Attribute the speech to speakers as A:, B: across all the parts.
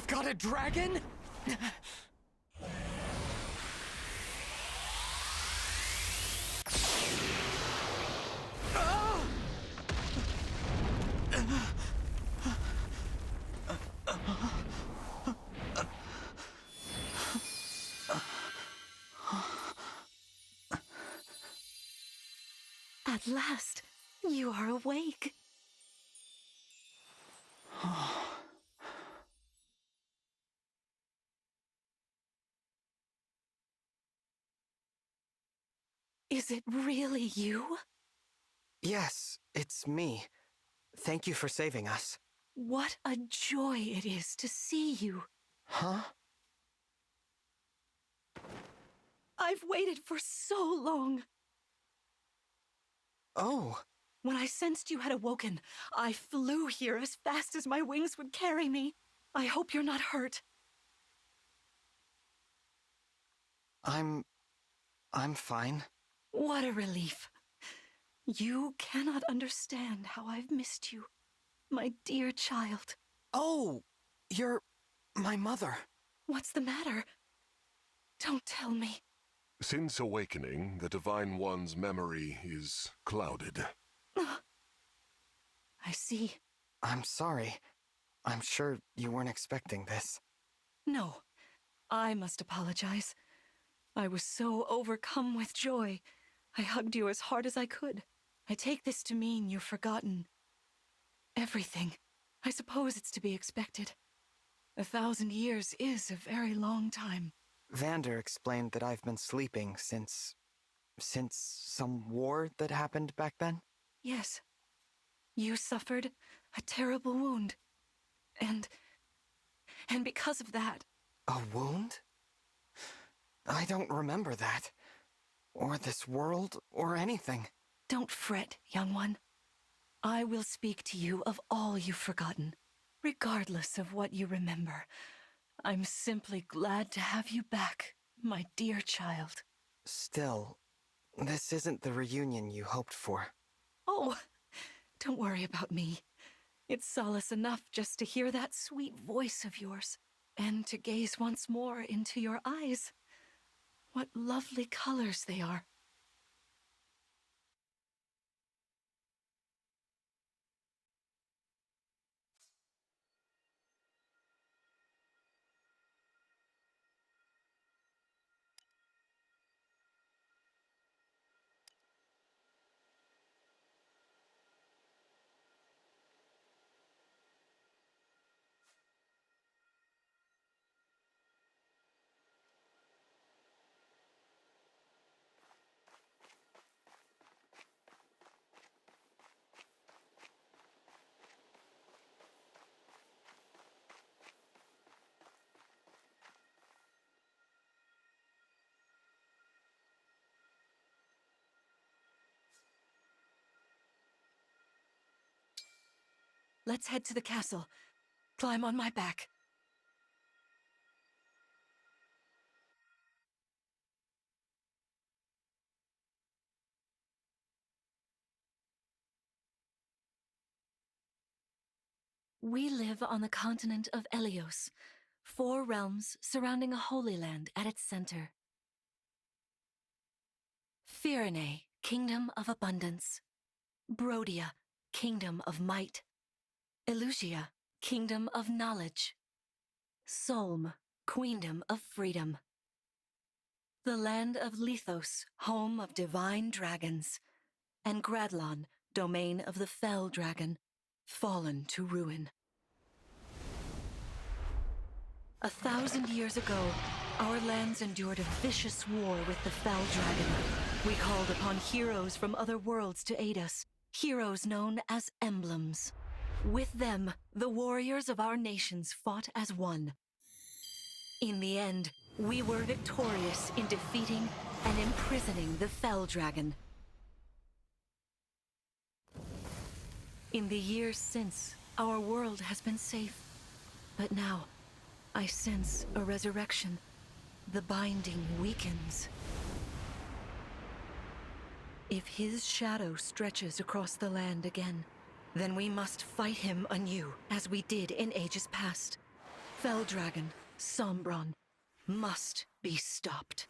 A: They've got a dragon?
B: At last, you are awake. Is it really you?
A: Yes, it's me. Thank you for saving us.
B: What a joy it is to see you.
A: Huh?
B: I've waited for so long.
A: Oh,
B: When I sensed you had awoken, I flew here as fast as my wings would carry me. I hope you're not hurt.
A: I'm fine.
B: What a relief. You cannot understand how I've missed you, my dear child.
A: Oh, you're my mother.
B: What's the matter? Don't tell me.
C: Since awakening, the Divine One's memory is clouded.
B: I see.
A: I'm sorry. I'm sure you weren't expecting this.
B: No, I must apologize. I was so overcome with joy. I hugged you as hard as I could. I take this to mean you've forgotten everything. I suppose it's to be expected. 1,000 years is a very long time.
A: Vander explained that I've been sleeping since some war that happened back then.
B: Yes. You suffered a terrible wound. And because of that...
A: A wound? I don't remember that. Or this world, or anything.
B: Don't fret, young one. I will speak to you of all you've forgotten, regardless of what you remember. I'm simply glad to have you back, my dear child.
A: Still, this isn't the reunion you hoped for.
B: Oh, don't worry about me. It's solace enough just to hear that sweet voice of yours, and to gaze once more into your eyes. What lovely colors they are. Let's head to the castle. Climb on my back. We live on the continent of Elios, 4 realms surrounding a holy land at its center. Firene, kingdom of abundance. Brodia, kingdom of might. Elusia, kingdom of knowledge. Solm, queendom of freedom. The land of Lithos, home of divine dragons. And Gradlon, domain of the fell dragon, fallen to ruin. 1,000 years ago, our lands endured a vicious war with the fell dragon. We called upon heroes from other worlds to aid us, heroes known as emblems. With them, the warriors of our nations fought as one. In the end, we were victorious in defeating and imprisoning the fell dragon. In the years since, our world has been safe. But now, I sense a resurrection. The binding weakens. If his shadow stretches across the land again, then we must fight him anew, as we did in ages past. Fell dragon, Sombron, must be stopped.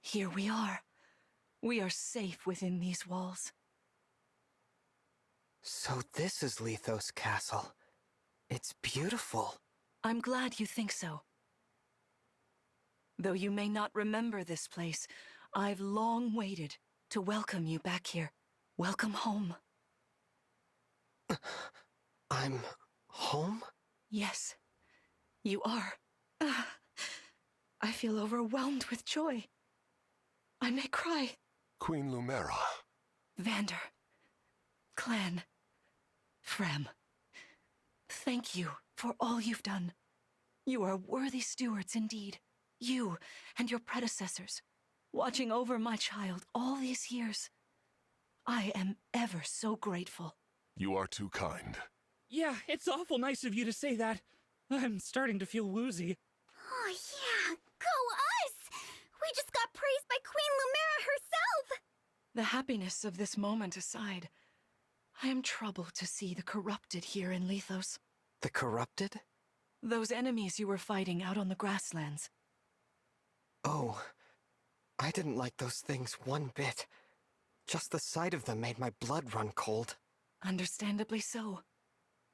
B: Here we are. We are safe within these walls.
A: So this is Lethos Castle. It's beautiful.
B: I'm glad you think so. Though you may not remember this place, I've long waited to welcome you back here. Welcome home.
A: I'm home?
B: Yes, you are. I feel overwhelmed with joy. I may cry.
C: Queen Lumera.
B: Vander, Clan, Frem, thank you for all you've done. You are worthy stewards indeed. You and your predecessors, watching over my child all these years. I am ever so grateful.
C: You are too kind.
D: Yeah, it's awful nice of you to say that. I'm starting to feel woozy.
E: Oh yeah, go us! We just got praised by Queen Lumera herself!
B: The happiness of this moment aside, I am troubled to see the corrupted here in Lethos.
A: The corrupted?
B: Those enemies you were fighting out on the grasslands.
A: Oh, I didn't like those things one bit. Just the sight of them made my blood run cold.
B: Understandably so.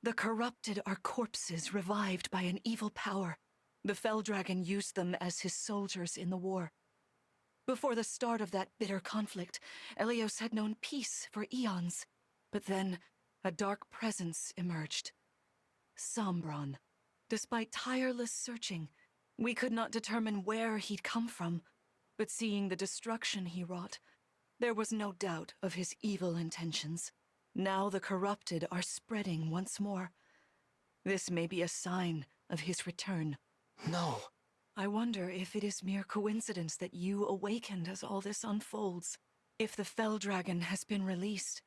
B: The corrupted are corpses revived by an evil power. The Fell Dragon used them as his soldiers in the war. Before the start of that bitter conflict, Elios had known peace for eons. But then, a dark presence emerged. Sombron. Despite tireless searching, we could not determine where he'd come from. But seeing the destruction he wrought, there was no doubt of his evil intentions. Now the corrupted are spreading once more. This may be a sign of his return.
A: No.
B: I wonder if it is mere coincidence that you awakened as all this unfolds. If the Fell Dragon has been released,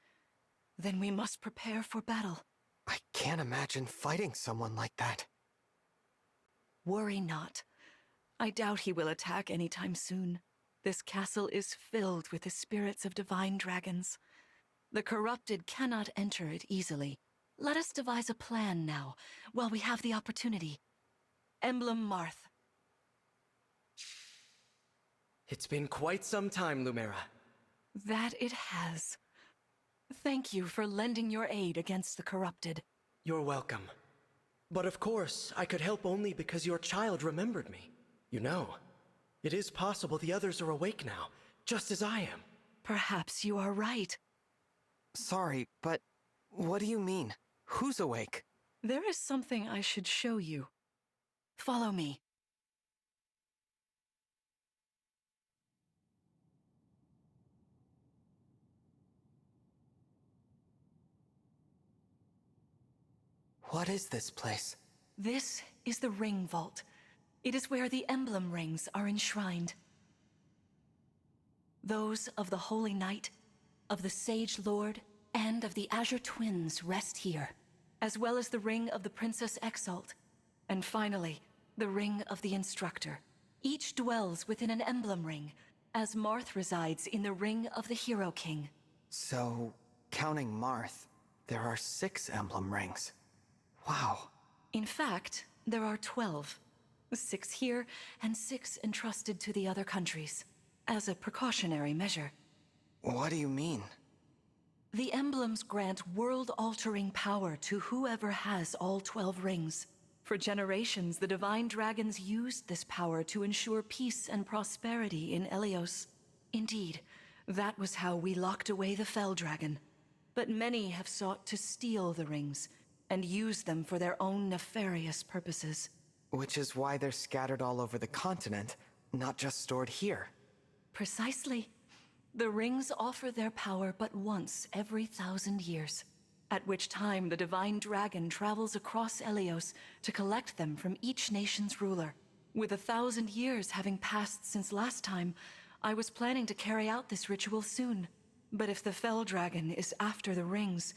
B: then we must prepare for battle.
A: I can't imagine fighting someone like that.
B: Worry not. I doubt he will attack anytime soon. This castle is filled with the spirits of divine dragons. The corrupted cannot enter it easily. Let us devise a plan now, while we have the opportunity. Emblem Marth.
F: It's been quite some time, Lumera.
B: That it has. Thank you for lending your aid against the corrupted.
F: You're welcome. But of course, I could help only because your child remembered me. You know, it is possible the others are awake now, just as I am.
B: Perhaps you are right.
A: Sorry, but what do you mean? Who's awake?
B: There is something I should show you. Follow me.
A: What is this place?
B: This is the Ring Vault. It is where the emblem rings are enshrined. Those of the Holy Knight, of the Sage Lord, and of the Azure Twins rest here, as well as the ring of the Princess Exalt, and finally, the ring of the Instructor. Each dwells within an emblem ring, as Marth resides in the ring of the Hero King.
A: So, counting Marth, there are 6 emblem rings. Wow.
B: In fact, there are 12. 6 here, and 6 entrusted to the other countries, as a precautionary measure.
A: What do you mean?
B: The emblems grant world-altering power to whoever has all 12 rings. For generations, the divine dragons used this power to ensure peace and prosperity in Elios. Indeed, that was how we locked away the Fell Dragon. But many have sought to steal the rings, and use them for their own nefarious purposes.
A: Which is why they're scattered all over the continent, not just stored here.
B: Precisely. The rings offer their power but once every 1,000 years. at which time the divine dragon travels across Elios to collect them from each nation's ruler. With 1,000 years having passed since last time, I was planning to carry out this ritual soon. But if the fell dragon is after the rings,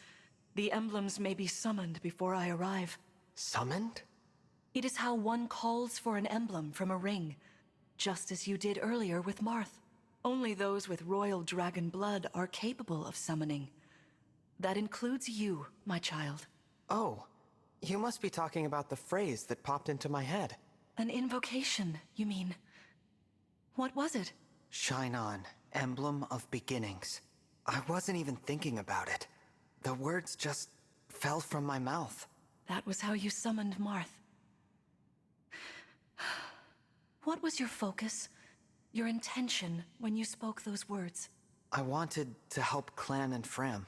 B: the emblems may be summoned before I arrive.
A: Summoned?
B: It is how one calls for an emblem from a ring, just as you did earlier with Marth. Only those with royal dragon blood are capable of summoning. That includes you, my child.
A: Oh, you must be talking about the phrase that popped into my head.
B: An invocation, you mean? What was it?
A: Shine on, emblem of beginnings. I wasn't even thinking about it. The words just fell from my mouth.
B: That was how you summoned Marth. What was your focus, your intention when you spoke those words?
A: I wanted to help Clan and Fram.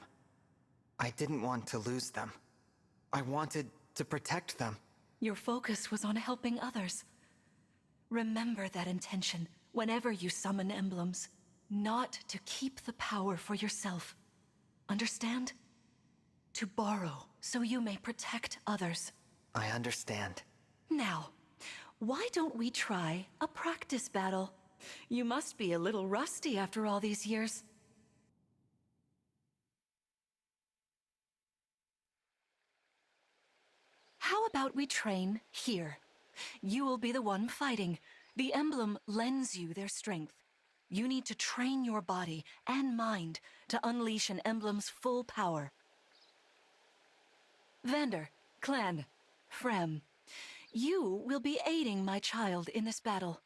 A: I didn't want to lose them. I wanted to protect them.
B: Your focus was on helping others. Remember that intention whenever you summon emblems. Not to keep the power for yourself. Understand? To borrow so you may protect others.
A: I understand.
B: Now, why don't we try a practice battle? You must be a little rusty after all these years. How about we train here? You will be the one fighting. The emblem lends you their strength. You need to train your body and mind to unleash an emblem's full power. Vander, Clan, Fram, you will be aiding my child in this battle.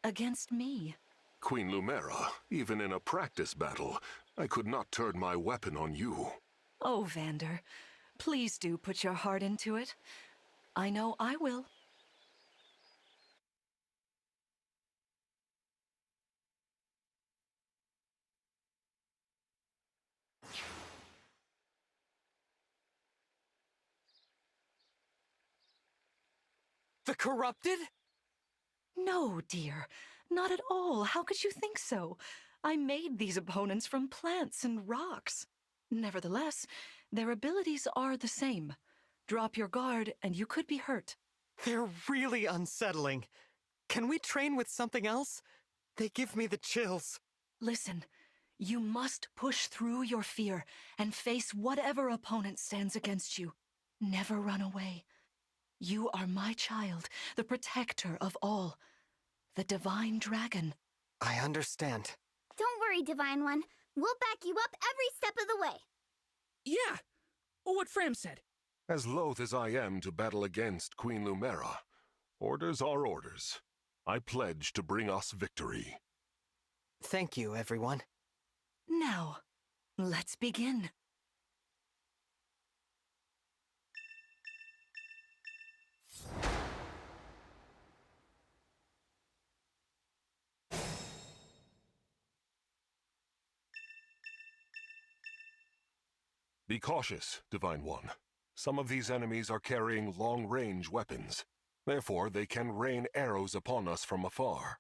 B: Against me.
C: Queen Lumera, even in a practice battle, I could not turn my weapon on you.
B: Oh, Vander, please do put your heart into it. I know I will.
A: The corrupted?
B: No, dear. Not at all. How could you think so? I made these opponents from plants and rocks. Nevertheless, their abilities are the same. Drop your guard and you could be hurt.
A: They're really unsettling. Can we train with something else? They give me the chills.
B: Listen, you must push through your fear and face whatever opponent stands against you. Never run away. You are my child, the protector of all. The divine dragon.
A: I understand.
E: Don't worry, Divine One. We'll back you up every step of the way.
D: Yeah, what Fram said.
C: As loath as I am to battle against Queen Lumera, orders are orders. I pledge to bring us victory.
A: Thank you, everyone.
B: Now, let's begin.
C: Be cautious, Divine One. Some of these enemies are carrying long-range weapons. Therefore, they can rain arrows upon us from afar.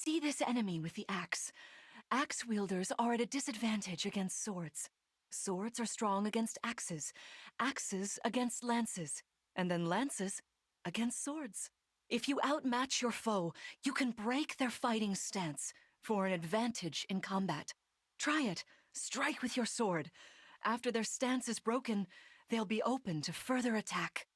B: See this enemy with the axe. Axe wielders are at a disadvantage against swords. Swords are strong against axes, axes against lances, and then lances against swords. If you outmatch your foe, you can break their fighting stance for an advantage in combat. Try it. Strike with your sword. After their stance is broken, they'll be open to further attack.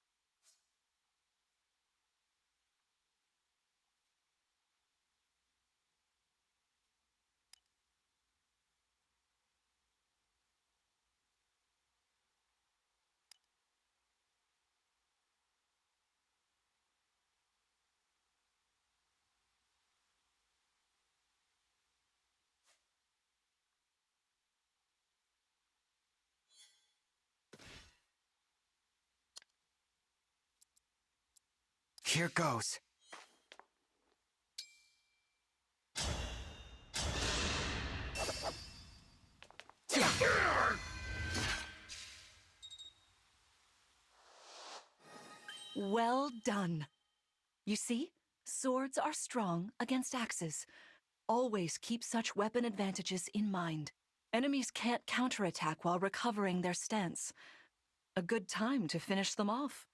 A: Here goes.
B: Well done. You see, swords are strong against axes. Always keep such weapon advantages in mind. Enemies can't counterattack while recovering their stance. A good time to finish them off.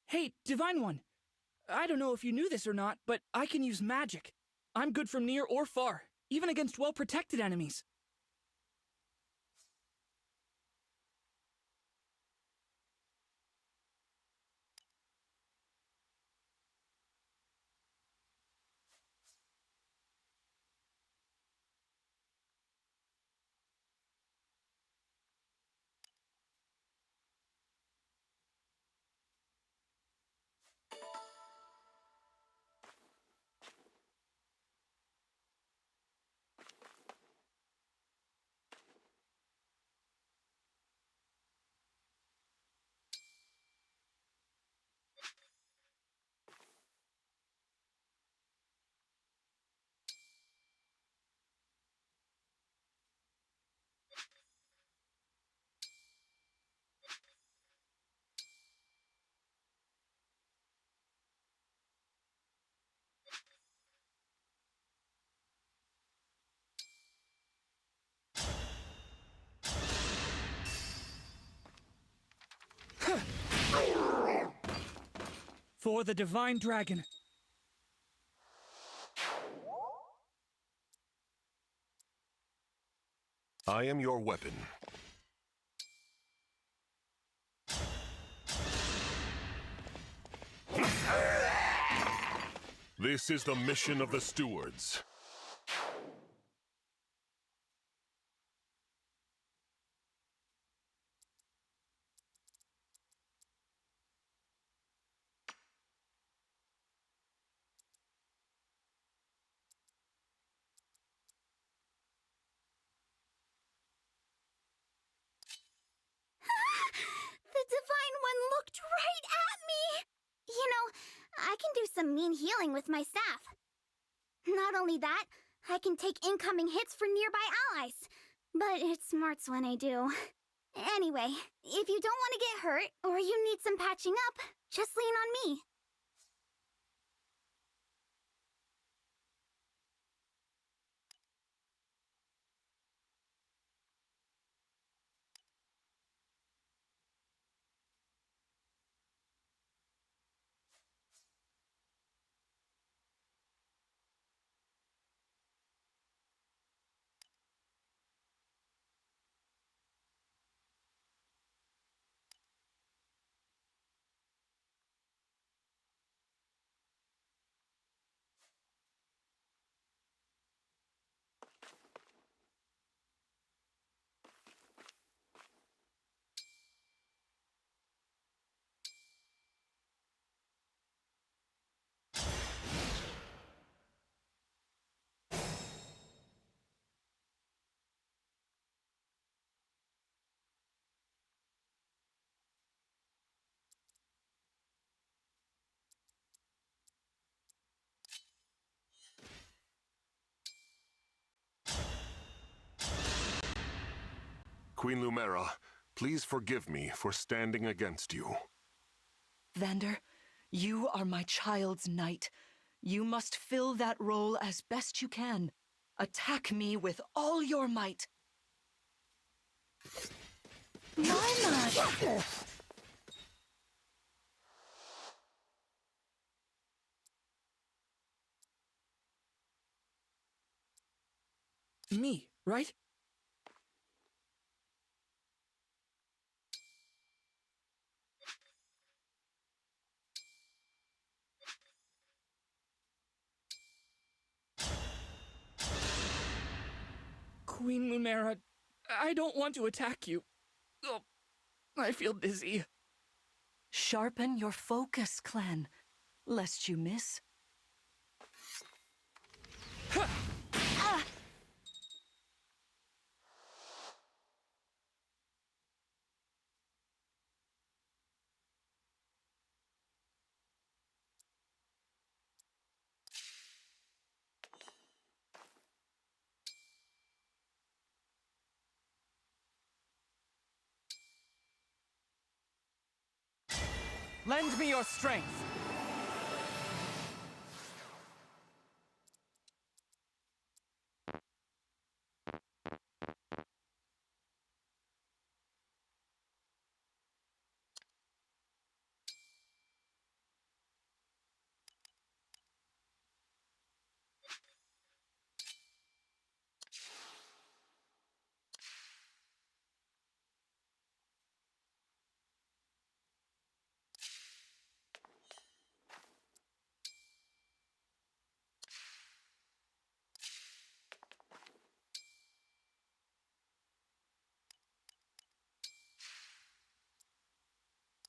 D: Hey, Divine One! I don't know if you knew this or not, but I can use magic. I'm good from near or far, even against well-protected enemies. For the Divine Dragon.
C: I am your weapon. This is the mission of the stewards.
E: The Divine One looked right at me! You know, I can do some mean healing with my staff. Not only that, I can take incoming hits for nearby allies. But it smarts when I do. Anyway, if you don't want to get hurt, or you need some patching up, just lean on me.
C: Queen Lumera, please forgive me for standing against you.
B: Vander, you are my child's knight. You must fill that role as best you can. Attack me with all your might. Mama!
D: Me, right? Queen Lumera, I don't want to attack you. Oh, I feel dizzy.
B: Sharpen your focus, Clan, lest you miss.
A: Lend me your strength.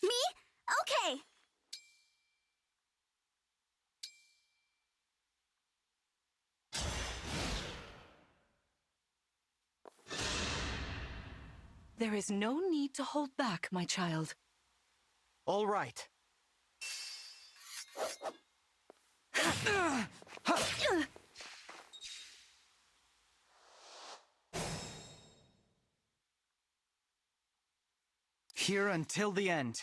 E: Me? Okay.
B: There is no need to hold back, my child.
A: All right. Here until the end.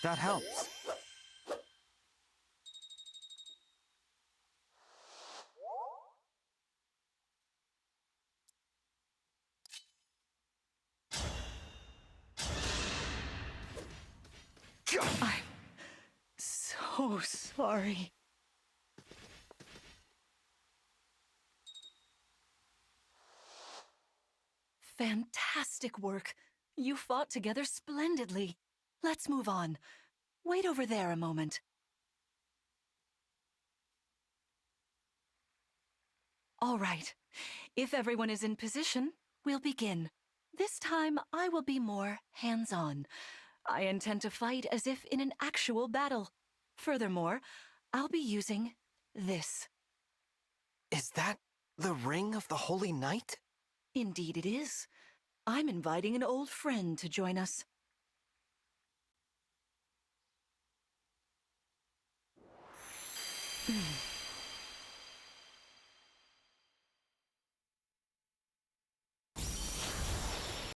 A: That helps.
B: I'm so sorry. Fantastic work. You fought together splendidly. Let's move on. Wait over there a moment. All right. If everyone is in position, we'll begin. This time, I will be more hands-on. I intend to fight as if in an actual battle. Furthermore, I'll be using this.
A: Is that the ring of the Holy Knight?
B: Indeed it is. I'm inviting an old friend to join us.